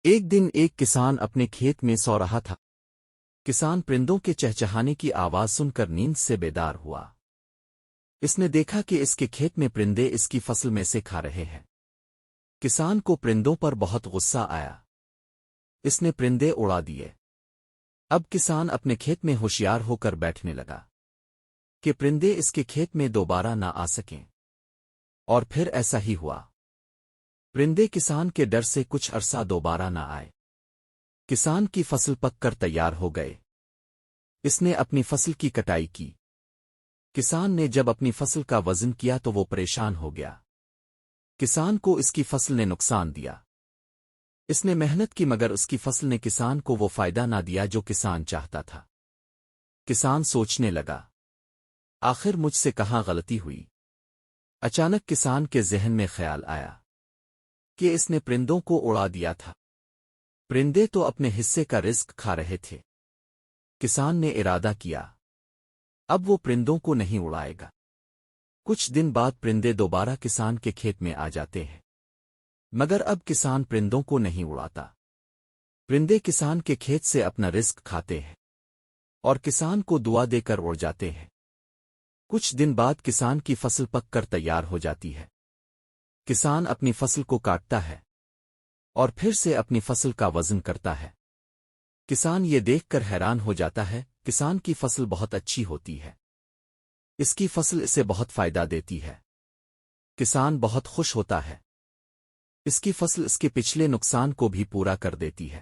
ایک دن ایک کسان اپنے کھیت میں سو رہا تھا۔ کسان پرندوں کے چہچہانے کی آواز سن کر نیند سے بیدار ہوا۔ اس نے دیکھا کہ اس کے کھیت میں پرندے اس کی فصل میں سے کھا رہے ہیں۔ کسان کو پرندوں پر بہت غصہ آیا۔ اس نے پرندے اڑا دیے۔ اب کسان اپنے کھیت میں ہوشیار ہو کر بیٹھنے لگا کہ پرندے اس کے کھیت میں دوبارہ نہ آ سکیں۔ اور پھر ایسا ہی ہوا۔ پرندے کسان کے ڈر سے کچھ عرصہ دوبارہ نہ آئے۔ کسان کی فصل پک کر تیار ہو گئے۔ اس نے اپنی فصل کی کٹائی کی۔ کسان نے جب اپنی فصل کا وزن کیا تو وہ پریشان ہو گیا۔ کسان کو اس کی فصل نے نقصان دیا۔ اس نے محنت کی مگر اس کی فصل نے کسان کو وہ فائدہ نہ دیا جو کسان چاہتا تھا۔ کسان سوچنے لگا، آخر مجھ سے کہاں غلطی ہوئی؟ اچانک کسان کے ذہن میں خیال آیا کہ اس نے پرندوں کو اڑا دیا تھا۔ پرندے تو اپنے حصے کا رزق کھا رہے تھے۔ کسان نے ارادہ کیا، اب وہ پرندوں کو نہیں اڑائے گا۔ کچھ دن بعد پرندے دوبارہ کسان کے کھیت میں آ جاتے ہیں، مگر اب کسان پرندوں کو نہیں اڑاتا۔ پرندے کسان کے کھیت سے اپنا رزق کھاتے ہیں اور کسان کو دعا دے کر اڑ جاتے ہیں۔ کچھ دن بعد کسان کی فصل پک کر تیار ہو جاتی ہے۔ کسان اپنی فصل کو کاٹتا ہے اور پھر سے اپنی فصل کا وزن کرتا ہے۔ کسان یہ دیکھ کر حیران ہو جاتا ہے، کسان کی فصل بہت اچھی ہوتی ہے۔ اس کی فصل اسے بہت فائدہ دیتی ہے۔ کسان بہت خوش ہوتا ہے۔ اس کی فصل اس کے پچھلے نقصان کو بھی پورا کر دیتی ہے۔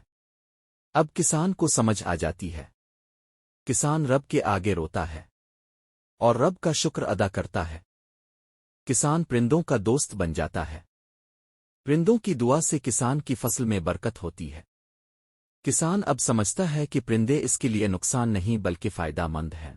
اب کسان کو سمجھ آ جاتی ہے۔ کسان رب کے آگے روتا ہے اور رب کا شکر ادا کرتا ہے۔ کسان پرندوں کا دوست بن جاتا ہے۔ پرندوں کی دعا سے کسان کی فصل میں برکت ہوتی ہے۔ کسان اب سمجھتا ہے کہ پرندے اس کے لیے نقصان نہیں بلکہ فائدہ مند ہیں۔